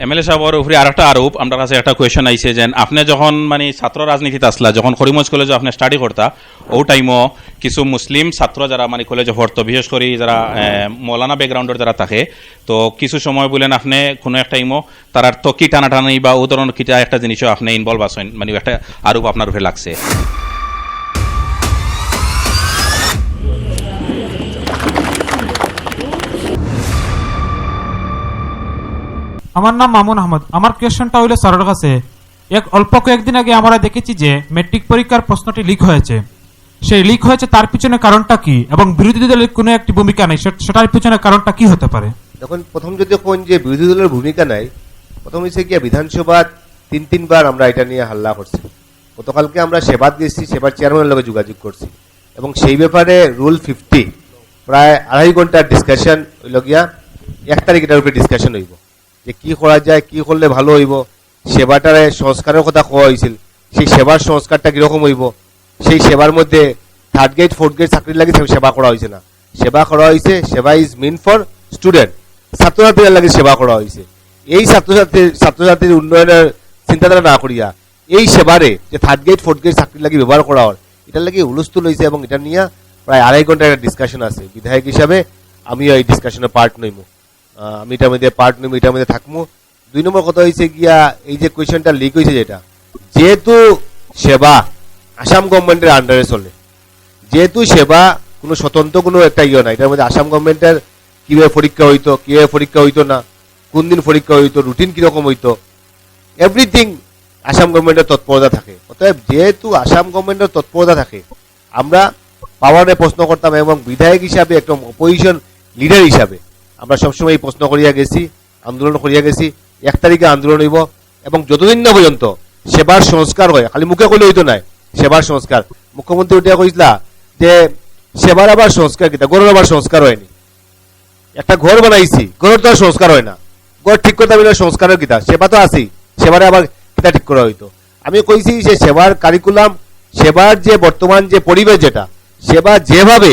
MLA সাহেবের উপরে আরেকটা আরোপ আমার কাছে একটা কোয়েশন আইছে যে আপনি যখন মানে ছাত্র রাজনীতিতে আসলা, যখন করিমগঞ্জ কলেজে আপনি স্টাডি করতা, ও টাইমও কিছু মুসলিম ছাত্র যারা মানে কলেজে পড়তো, বিশেষ করে যারা মৌলানা ব্যাকগ্রাউন্ডের যারা থাকে, তো কিছু সময় বলেন আপনি কোনো একটা টাইমও তার তকি টানাটানি বা ও ধরনের কিটা একটা জিনিসও আপনি ইনভলভ আছেন, মানে একটা আরোপ আপনার উপরে লাগছে। আমার নাম মামুন আহমদ। আমার কোয়েশ্চনটা হইল স্যারের কাছে, অল্প কয়েকদিন আগে আমরা দেখেছি যে ম্যাট্রিক পরীক্ষার প্রশ্নটি লিক হয়েছে। সেই লিক হয়েছে, তার পিছনে কারণটা কি, এবং বিরোধী দলের কোনো একটি ভূমিকা নেই, সেটার পিছনে কারণটা কি হতে পারে? এখন প্রথম যদি কোন যে বিরোধী দলের ভূমিকা নাই, প্রথম হচ্ছে গিয়ে বিধানসভা তিনবার আমরা এটা নিয়ে হাল্লা করছি। গতকালকে আমরা সেবাদ গেছি, সেবার চেয়ারম্যানের লগে যোগাযোগ করছি, এবং সেই ব্যাপারে রুল 50 প্রায় 2.5 ঘন্টার ডিসকাশন হইল গিয়া 1 তারিখ এটার উপরে ডিসকাশন হইব যে কি করা যায়, কি করলে ভালো হইব। সেবাটারে সংস্কারের কথা কোয়া হয়েছিল, সেই সেবার সংস্কারটা কিরকম হইব। সেই সেবার মধ্যে 3rd গ্রেড 4th গ্রেড চাকরি লাগে সেবা করা হয়েছে না, সেবা করা হয়েছে সেবা ইজ মিন ফর স্টুডেন্ট, ছাত্রছাত্রীদের লাগে সেবা করা হয়েছে। এই ছাত্রছাত্রীর উন্নয়নের চিন্তাধারা না করিয়া এই সেবারে যে 3rd গ্রেড 4th গ্রেড চাকরি লাগে ব্যবহার করা হয়, এটার লাগে হুলস্থুল হয়েছে, এবং এটা নিয়ে প্রায় 2.5 ঘন্টার একটা ডিসকাশন আছে। বিধায়ক হিসাবে আমিও এই ডিসকাশনে পার্ট নইব, আমি এটার মধ্যে পার্ট নইব, এটার মধ্যে থাকবো। 2 নম্বর কথা হয়েছে গিয়া এই যে কোয়েশনটা লিক হয়েছে, যেটা যেহেতু সেবা আসাম গভর্নমেন্টের আন্ডারে চলে, যেহেতু সেবা কোনো স্বতন্ত্র কোনো একটা ইয়ে না, এটার মধ্যে আসাম গভর্নমেন্টের কিভাবে পরীক্ষা হইতো, কিভাবে পরীক্ষা হইতো না, কোন দিন পরীক্ষা হইতো, রুটিন কিরকম হইতো, এভরিথিং আসাম গভর্নমেন্টের তৎপরতা থাকে। অতএব যেহেতু আসাম গভর্নমেন্টের তৎপরতা থাকে, আমরা পাওয়ারে প্রশ্ন করতাম, এবং বিধায়ক হিসাবে একটা অপোজিশন লিডার হিসাবে আমরা সবসময় এই প্রশ্ন করিয়া গেছি, আন্দোলন করিয়া গেছি। 1 তারিখে আন্দোলন হইব, এবং যতদিন না পর্যন্ত সেবার সংস্কার হয়, খালি মুখে কইলে হইতো নাই সেবার সংস্কার। মুখ্যমন্ত্রী উঠিয়া কইছিল যে সেবার আবার সংস্কার কিতা, ঘরের আবার সংস্কার হয়নি। একটা ঘর বানাইছি, ঘরের তো আর সংস্কার হয় না, ঘর ঠিক করতে পারলে সংস্কারের কিতা, সেবা তো আছি, সেবারে আবার কিতা ঠিক করা হইতো। আমি কইছি যে সেবার কারিকুলাম, সেবার যে বর্তমান যে পরিবেশ, যেটা সেবা যেভাবে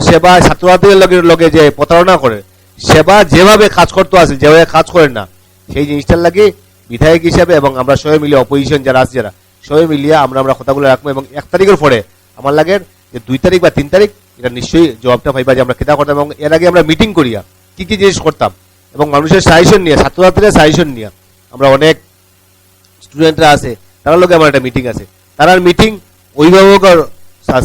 সেবা ছাত্রছাত্রীদের লগে যে প্রতারণা করে, সেবা যেভাবে কাজ করতে আছে, যেভাবে কাজ করেন না, সেই জিনিসটার লাগে বিধায়ক হিসাবে এবং আমরা সবাই মিলিয়ে অপোজিশন যারা আছে, যারা সবাই মিলিয়ে আমরা কথাগুলো রাখবো। এবং 1 তারিখের পরে আমার লাগে যে 2 তারিখ বা 3 তারিখ এটা নিশ্চয়ই জবাবটা পাইবা যে আমরা কেটা করতাম, এবং এর আগে আমরা মিটিং করিয়া কি কি জিনিস করতাম, এবং মানুষের সাজেশন নিয়ে, ছাত্রছাত্রীদের সাজেশন নিয়ে, আমরা অনেক স্টুডেন্টরা আছে তার লগে আমার একটা মিটিং আছে, তার মিটিং, অভিভাবকের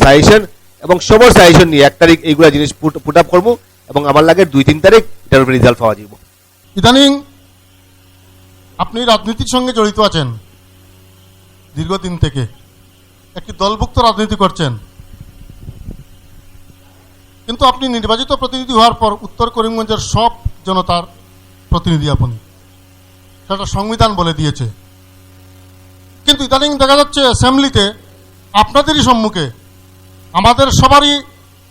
সাজেশন এবং সবার সাজেশন নিয়ে 1 তারিখ এইগুলা জিনিস পুট আপ করবো, এবং আমার লাগে 2-3 তারিখ এটার উপরে রেজাল্ট পাওয়া যাব। ইদানিং আপনি রাজনীতির সঙ্গে জড়িত আছেন, দীর্ঘদিন থেকে একটি দলভুক্ত রাজনীতি করছেন, কিন্তু আপনি নির্বাচিত প্রতিনিধি হওয়ার পর উত্তর করিমগঞ্জের সব জনতার প্রতিনিধি আপনি, সেটা সংবিধান বলে দিয়েছে। কিন্তু ইদানিং দেখা যাচ্ছে অ্যাসেম্বলিতে আপনাদেরই সম্মুখে আমাদের সবারই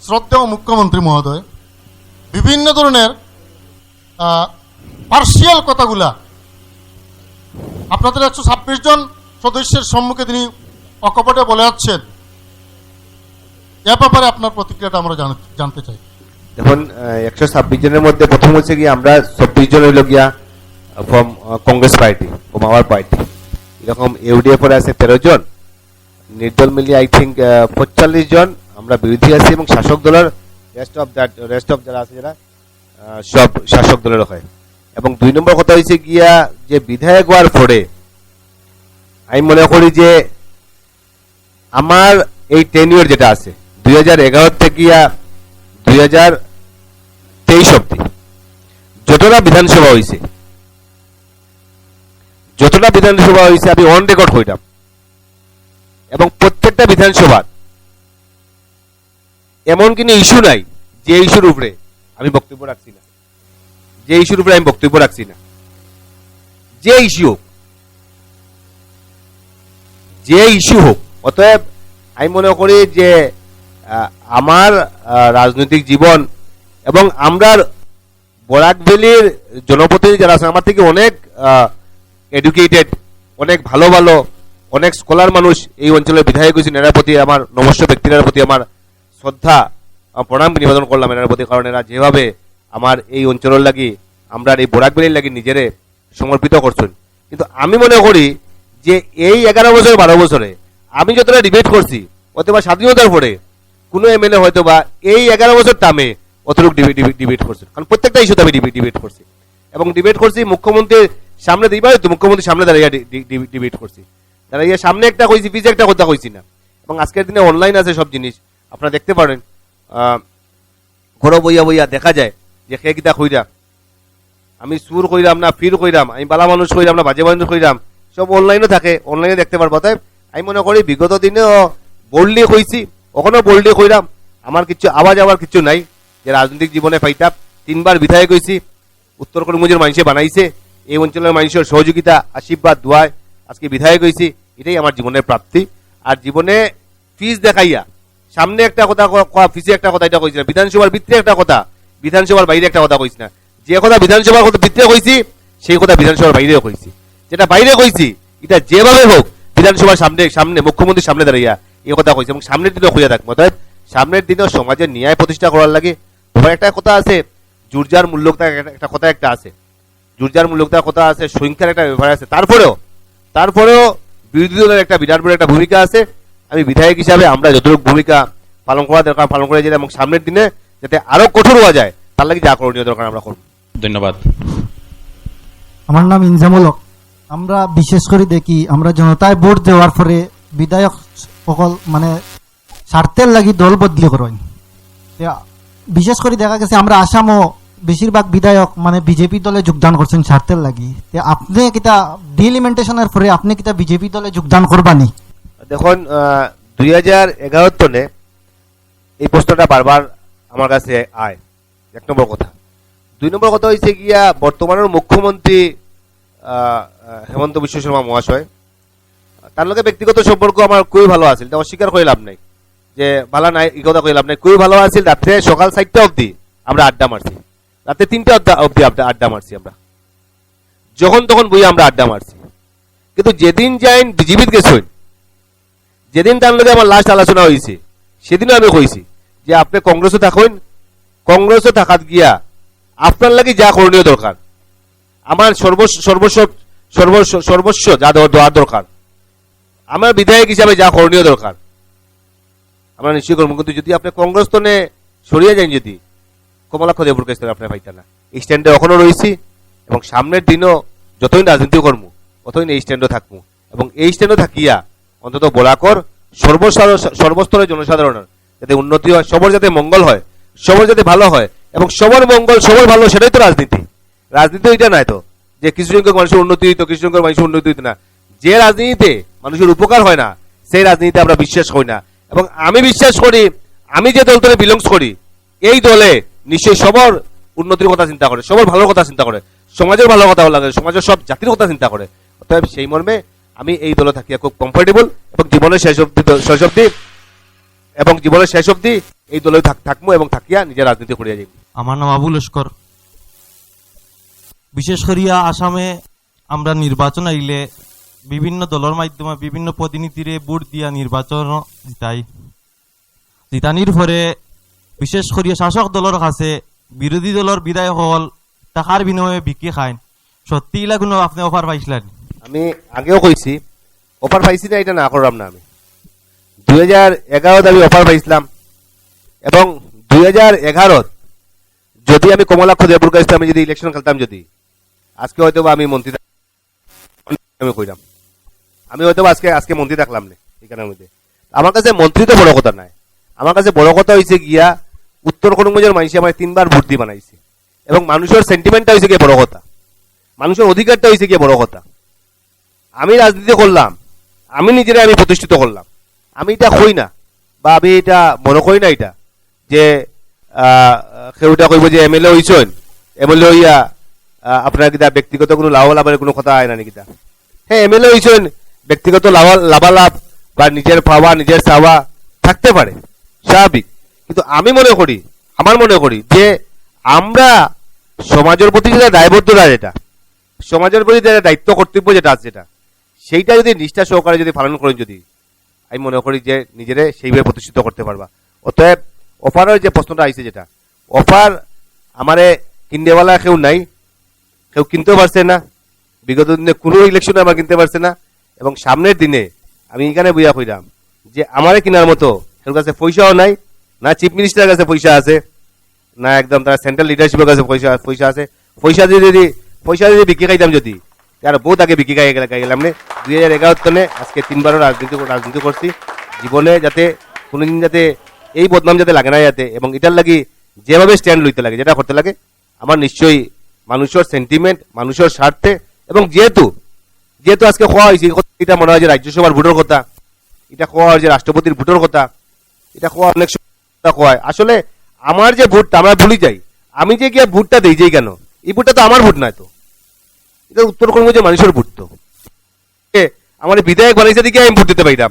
শ্রদ্ধেয় মুখ্যমন্ত্রী মহোদয় বিভিন্ন ধরনের পার্সিয়াল কথাগুলা আপনাদের 126 জন সদস্যের সম্মুখে তিনি অকপটে বলে যাচ্ছেন। এ ব্যাপারে আপনার প্রতিক্রিয়াটা আমরা জানতে চাই। দেখুন, 126 জনের মধ্যে প্রথম হচ্ছে গিয়ে আমরা 24 জন হইল গিয়া from Congress party, from our party, এরকম ইউডিএফ এর আছে 13 জন, নির্দল মিলিয়ে আই থিঙ্ক 45 জন আমরা বিরোধী আছি, এবং শাসক দলের রেস্ট অফ যারা আছে, যারা সব শাসক দলের হয়। এবং 2 নম্বর কথা হয়েছে গিয়া যে বিধায়ক হওয়ার পরে আমি মনে করি যে আমার এই টেনিয়র যেটা আছে 2011 থেকে 2023 অব্দি যতটা বিধানসভা হয়েছে আমি অন রেকর্ড হইলাম, এবং প্রত্যেকটা বিধানসভার এমন কোনো ইস্যু নাই যে ইস্যুর উপরে আমি বক্তব্য রাখছি না, যে ইস্যু হোক। অতএব আমি মনে করি যে আমার রাজনৈতিক জীবন এবং আমরা বরাক ভ্যালির জনপ্রতিনিধি যারা আছে আমার থেকে অনেক এডুকেটেড, অনেক ভালো ভালো, অনেক স্কলার মানুষ এই অঞ্চলের বিধায়ক হয়েছেন, এর প্রতি আমার নমস্য ব্যক্তিদের প্রতি আমার শ্রদ্ধা প্রণাম নিবেদন করলাম এর প্রতি। কারণ এরা যেভাবে আমার এই অঞ্চলের লাগি, আমরা এই বরাক ভ্যালির লাগি নিজেরে সমর্পিত করছেন। কিন্তু আমি মনে করি যে এই 11 বছর 12 বছরে আমি যতটা ডিবেট করছি, অথবা স্বাধীনতার পরে কোনো এমএলএ হয়তো বা এই 11 বছর টামে অতটুকু ডিবেট করছে, কারণ প্রত্যেকটা ইস্যুতে আমি ডিবেট করছি এবং ডিবেট করছি মুখ্যমন্ত্রীর সামনে দিবার তো মুখ্যমন্ত্রীর সামনে দাঁড়িয়ে ডিবেট করছি, দাঁড়িয়ে সামনে একটা কইছি, পিছে একটা কথা কইছি না। এবং আজকের দিনে অনলাইন আছে সব জিনিস, আপনারা দেখতে পারেন, ঘরে বইয়া বইয়া দেখা যায় যে খে কিতা কইরা, আমি সুর কইরাম না ফির কইরাম, আমি বালা মানুষ কইরাম না বাজে মানুষ কইরাম, সব অনলাইনে থাকে, অনলাইনে দেখতে পারবো। তাই আমি মনে করি বিগত দিনেও বোল্ডলি কইছি, ওখানেও বোল্ডলি কইরাম, আমার কিছু আওয়াজ আওয়ার কিছু নাই যে রাজনৈতিক জীবনে পাইতাম। 3 বার বিধায়ক হইছি, উত্তর করিমগঞ্জের মানুষে বানাইছে, এই অঞ্চলের মানুষের সহযোগিতা আশীর্বাদ দোয়ায় আজকে বিধায়ক হইছি, এটাই আমার জীবনের প্রাপ্তি। আর জীবনে ফিস দেখাইয়া সামনে একটা কথা ফিসে একটা কথা এটা কইছি না, বিধানসভার ভিতরে একটা কথা, বিধানসভার বাইরে একটা কথা কইছি না। যে কথা বিধানসভার কথা ভিতরে কইছি সেই কথা বিধানসভার বাইরেও কইছি, যেটা বাইরে কইছি এটা যেভাবে হোক বিধানসভার সামনে মুখ্যমন্ত্রীর সামনে দাঁড়াইয়া এই কথা কইছি এবং সামনের দিনেও কইয়া থাকবো। অতএব সামনের দিনেও সমাজের ন্যায় প্রতিষ্ঠা করার লাগে। তোমার একটা কথা আছে, জুরজার মূল্যকতা একটা কথা একটা আছে, জুরজার মূল্যকতার কথা আছে, সংখ্যার একটা ব্যাপার আছে। তারপরেও বিরোধী দলের একটা বিরাট বড় একটা ভূমিকা আছে। আমি বিধায়ক হিসাবে আমরা যতটুকু ভূমিকা পালন করা দরকার পালন করে যাই এবং সামনের দিনে যাতে আরো কঠোর হওয়া যায় তার লাগে যা করণীয় দরকার আমরা করব। ধন্যবাদ। আমার নাম ইনজামুল হক। আমরা বিশেষ করে দেখি আমরা জনতায় ভোট দেওয়ার পরে বিধায়ক সকল মানে স্বার্থের লাগি দল বদলি করেন। বিশেষ করে দেখা গেছে আমরা আসামও বেশিরভাগ বিধায়ক মানে বিজেপি দলে যোগদান করছেন স্বার্থের লাগি। আপনি কিতা ডিলিমিটেশনের পরে আপনি কিতা বিজেপি দলে যোগদান করবানি? দেখুন 2011 তনে এই প্রশ্নটা বারবার আমার কাছে আয়, 1 নম্বর কথা। 2 নম্বর কথা হয়েছে গিয়া বর্তমানের মুখ্যমন্ত্রী হেমন্ত বিশ্ব শর্মা মহাশয়, তার লগে ব্যক্তিগত সম্পর্ক আমার খুবই ভালো আছে, এটা অস্বীকার করে লাভ নাই যে ভালো নাই, এই কথা কই লাভ নাই, খুবই ভালো আছে। রাত্রে সকাল 4টা অবধি আমরা আড্ডা মারছি, রাতে 3টা অবধি আড্ডা মারছি, আমরা যখন তখন বই আমরা আড্ডা মারছি। কিন্তু যেদিন যাইন বিজেপিত গেছেন, যেদিন তার লগে আমার লাস্ট আলোচনা হয়েছে সেদিনও আমি কইছি যে আপনি কংগ্রেসে থাকুন, কংগ্রেসে থাকাত গিয়া আপনার লাগে যা করণীয় দরকার, আমার সর্বস্ব যা দেওয়ার দরকার, আমার বিধায়ক হিসাবে যা করণীয় দরকার আমরা নিশ্চয়ই করবো। কিন্তু যদি আপনি কংগ্রেস তনে সরিয়ে যান, যদি কমলাক্ষ দেবপুর কাছ থেকে আপনার পাইতা না, এই স্ট্যান্ডে এখনো রয়েছি এবং সামনের দিনও যতদিন রাজনীতি করবো ততদিন এই স্ট্যান্ডও থাকবো এবং এই স্ট্যান্ডও থাকিয়া অন্তত বলাকর সর্বস্তরের জনসাধারণের যাতে উন্নতি হয়, সবার যাতে মঙ্গল হয়, সবার যাতে ভালো হয় এবং সবার মঙ্গল সবার ভালো, সেটাই তো রাজনীতি। রাজনীতি এটা নয় তো যে কিছু সংখ্যক মানুষের উন্নতি হইতো, কিছু সংখ্যক মানুষের উন্নতি হইতো না। যে রাজনীতিতে মানুষের উপকার হয় না সেই রাজনীতিতে আমরা বিশ্বাস করি না। এবং আমি বিশ্বাস করি, আমি যে দল থেকে বিলংস করি এই দলে নিশ্চয়ই সবার উন্নতির কথা চিন্তা করে, সবার ভালোর কথা চিন্তা করে, সমাজের ভালোর কথা লাগে, সমাজের সব জাতির কথা চিন্তা করে। অতএব সেই মর্মে আমি এই দলে থাকিয়া খুব কমফোর্টেবল এবং জীবনের শেষ অবধি এই দলে থাকবো এবং থাকিয়া নিজের রাজনীতি করিয়া যাই। আমার নাম আবুল লস্কর। বিশেষ করিয়া আসামে আমরা নির্বাচন আইলে বিভিন্ন দলের মাধ্যমে বিভিন্ন প্রতিনিধিরে ভোট দিয়া নির্বাচন জিতানির পরে বিশেষ করিয়া শাসক দলের কাছে বিরোধী দলের বিধায়ক হল টাকার বিনিময়ে বিক্রি খায়। সত্যি ইলা কোনো আপনি অফার পাইছিলেন? আমি আগেও কইছি অফার পাইছি না এটা না করলাম না। আমি 2011 আমি অফার পাইছিলাম এবং 2011 যদি আমি কমলাক্ষ দেবপুর কাছে আমি যদি ইলেকশন খেলতাম, যদি আজকে হয়তো আমি মন্ত্রী আমি কইলাম, আমি হয়তো আজকে মন্ত্রী থাকলাম না এখানের মধ্যে। আমার কাছে মন্ত্রী তো বড় কথা নাই, আমার কাছে বড় কথা হয়েছে গিয়া উত্তর করিমগঞ্জের মানুষ আমার 3 বার ভোট দিয়ে বানাইছে এবং মানুষের সেন্টিমেন্টটা হয়েছে গিয়ে বড় কথা, মানুষের অধিকারটা হয়েছে গিয়ে বড় কথা। আমি রাজনীতি করলাম, আমি নিজেরা আমি প্রতিষ্ঠিত করলাম। আমি এটা কই না বা আমি এটা মনে করি না এটা যে কেউটা কইব যে এমএলএ হইছেন, এমএলএ হইয়া আপনার কিতা ব্যক্তিগত কোনো লাভালাভের কোনো কথা আয় না কিতা। হ্যাঁ, এমএলএ হইছেন, ব্যক্তিগত লাভালাভ বা নিজের পাওয়া নিজের চাওয়া থাকতে পারে, স্বাভাবিক। কিন্তু আমি মনে করি, আমার মনে করি যে আমরা সমাজের প্রতি যেটা দায়বদ্ধতা, যেটা সমাজের প্রতি যেটা দায়িত্ব কর্তব্য যেটা আছে, যেটা সেইটা যদি নিষ্ঠা সহকারে যদি পালন করেন, যদি আমি মনে করি যে নিজেরে সেইভাবে প্রতিষ্ঠিত করতে পারবা। অতএব অফারের যে প্রশ্নটা আইছে, যেটা অফার আমারে কিনতেওয়ালা কেউ নাই, কেউ কিনতেও পারছে না, বিগত দিনে কোনো ইলেকশনে আমার কিনতে পারছে না, এবং সামনের দিনে আমি এখানে বুঝা কইলাম যে আমারে কেনার মতো এর কাছে পয়সাও নাই, না চিফ মিনিস্টারের কাছে পয়সা আছে, না একদম তারা সেন্ট্রাল লিডারশিপের কাছে পয়সা আছে। পয়সা যদি বিক্রি খাইতাম, যদি আর বহুত আগে বিক্রি খাই গেলাম। 2011 সনে আজকে 3 বারও রাজনীতি করছি জীবনে, যাতে কোনোদিন যাতে এই বদনাম যাতে লাগে না যাতে, এবং এটার লাগি যেভাবে স্ট্যান্ড লইতে লাগে, যেটা করতে লাগে, আমার নিশ্চয়ই মানুষের সেন্টিমেন্ট, মানুষের স্বার্থে, এবং যেহেতু আজকে খোয়া হয়েছে, এটা মনে হয় যে রাজ্যসভার ভোটের কথা, এটা খোয়া হয় যে রাষ্ট্রপতির ভোটের কথা, এটা খোয়া অনেক খোয়া হয়। আসলে আমার যে ভোটটা আমরা ভুলি যাই, আমি যে গিয়ে ভোটটা দিই যাই কেন, এই ভোটটা তো আমার ভোট নয়, তো এটা উত্তর কর্মীর মানুষের ভোট। তো আমার বিধায়ক বানাইছে দিকে আমি ভোট দিতে পাইতাম,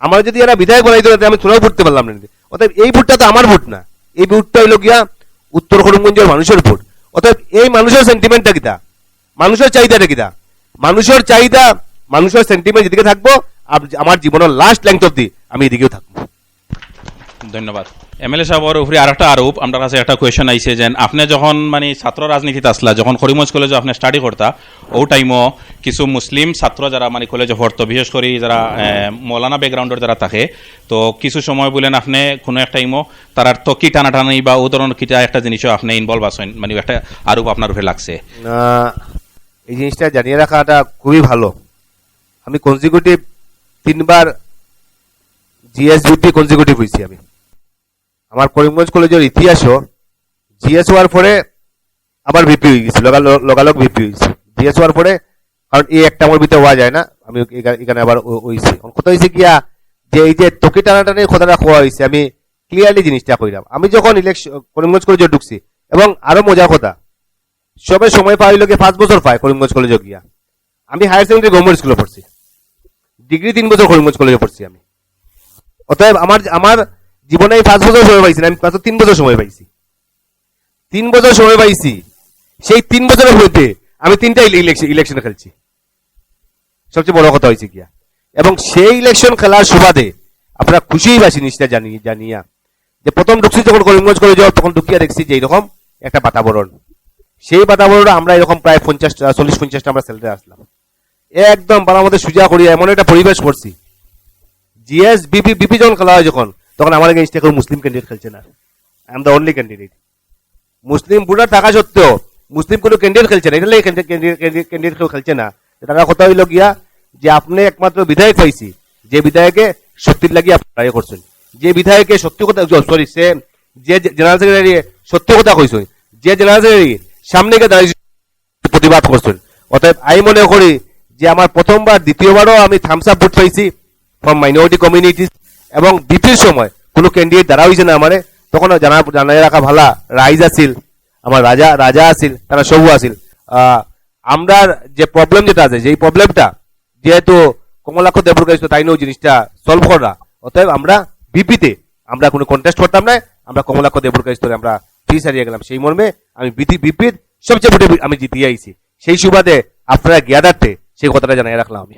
আমার যদি এরা বিধায়ক বানাইতে পারতে আমি তোরাও ভোটতে পারলাম না। অতএব এই ভোটটা তো আমার ভোট না, এই ভোটটা হইল গিয়া উত্তর করিমগঞ্জের মানুষের ভোট। অতএব এই মানুষের সেন্টিমেন্টটা কিতা, মানুষের চাহিদাটা কিতা, মানুষের চাহিদা, মানুষের সেন্টিমেন্ট যেদিকে থাকবো, আমার জীবনের লাস্ট লেংথ অব্দি আমি এদিকেও থাকবো। ধন্যবাদ। এমএলএ সাহেবের উপরে আর একটা আরোপ, আমার কাছে একটা কোয়েশন আইছে যে আপনি যখন মানে ছাত্র রাজনীতিতে আসলা, যখন করিমগঞ্জ কলেজে আপনি স্টাডি করতা, ও টাইমও কিছু মুসলিম ছাত্র যারা মানে কলেজে পড়তো, বিশেষ করে যারা মৌলানা ব্যাকগ্রাউন্ডের যারা থাকে, তো কিছু সময় বলেন আপনি কোনো একটা টাইমও তার তো কি টানাটানি বা ও ধরনের কিটা একটা জিনিসও আপনি ইনভলভ আছেন, মানে একটা আরোপ আপনার উপরে লাগছে। এই জিনিসটা জানিয়ে রাখাটা খুবই ভালো। আমি কনজিকিউটিভ 3 বার জিএসবিপি কনজিকিউটিভ হয়েছি। আমি আমার করিমগঞ্জ কলেজের ইতিহাসও জিএস হওয়ার পরে আবার ভিপি হয়ে গেছি, লগালগ ভিপি হয়েছি জিএস হওয়ার পরে, কারণ এই একটা আমার ভিতরে হওয়া যায় না, আমি এখানে আবার হয়েছি। কথা হয়েছে গিয়া যে এই যে তকি টানাটানি কথাটা খোয়া হয়েছে, আমি ক্লিয়ারলি জিনিসটা কইলাম। আমি যখন ইলেকশন করিমগঞ্জ কলেজে ঢুকছি, এবং আরো মজার কথা, সবাই সময় পাইল গিয়ে 5 বছর পায় করিমগঞ্জ কলেজে গিয়া। আমি হায়ার সেকেন্ডারি গভর্নমেন্ট স্কুলে পড়ছি, ডিগ্রি 3 বছর করিমগঞ্জ কলেজে পড়ছি আমি। অতএব আমার জীবনে আমি 5 বছর সময় পাইছি না, আমি 3 বছর সময় পাইছি। 3 বছর সময় পাইছি, সেই 3 বছরের মধ্যে আমি 3টা ইলেকশন খেলছি। সবচেয়ে বড় কথা হয়েছে গিয়া, এবং সেই ইলেকশন খেলার সুবাদে আপনারা খুশিই বাসি জিনিসটা জানিয়া যে প্রথম ঢুকছি যখন করিমগঞ্জ কলেজে, তখন ঢুকিয়া দেখছি যে এইরকম একটা বাতাবরণ, সেই বাতাবরণে আমরা এরকম প্রায় 40-50টা আমরা ছেলেরা আসলাম, একদম বাড়ার মধ্যে সুজা করিয়া এমন একটা পরিবেশ করছি। জিএস বিপি যখন খেলা হয় যখন, তখন আমার এগেইনস্টে কোনো মুসলিম ক্যান্ডিডেট খেলছে না, I am the only candidate. Muslim voter থাকা সত্ত্বেও মুসলিম কোনো ক্যান্ডিডেট খেলছে না, এটা লাগে ক্যান্ডিডেট কেউ খেলছে না। তারা কথা হইল গিয়া যে আপনি একমাত্র বিধায়ক পাইছি, যে বিধায়কে সত্যির লাগিয়ে আপনারা করছেন, যে বিধায়কে সত্যি কথা, সরি সে যে জেনারেল সেক্রেটারি সত্য কথা কইছেন, যে জেনারেল সেক্রেটারি সামনে গিয়ে দাঁড়িয়ে প্রতিবাদ করছেন। অতএব আমি মনে করি যে আমার প্রথমবার, দ্বিতীয়বারও আমি থামস আপ ভোট পাইছি ফ্রম মাইনরিটি কমিউনিটিস, এবং বিপির সময় কোনো ক্যান্ডিডেট দাঁড়া হয়েছে না আমারে, তখন জানাই রাখা ভালা, রাইজ আসিল, আমার রাজা আসিল, তারা সবু আসিল। আমরা যে প্রবলেম যেটা আছে, সেই প্রবলেমটা যেহেতু কমলাক্ষ দেবর কাছে তাই নয় জিনিসটা সলভ করা, অতএব আমরা বিপিতে আমরা কোনো কন্টেস্ট করতাম না, আমরা কমলাক্ষ দেবর কাছে আমরা ফ্রি হারিয়ে গেলাম। সেই মর্মে আমি বিপির সবচেয়ে ভোটে আমি জিতিয়ে আইছি, সেই সুবাদে আপনারা জ্ঞাতার্থে সেই কথাটা জানাই রাখলাম আমি।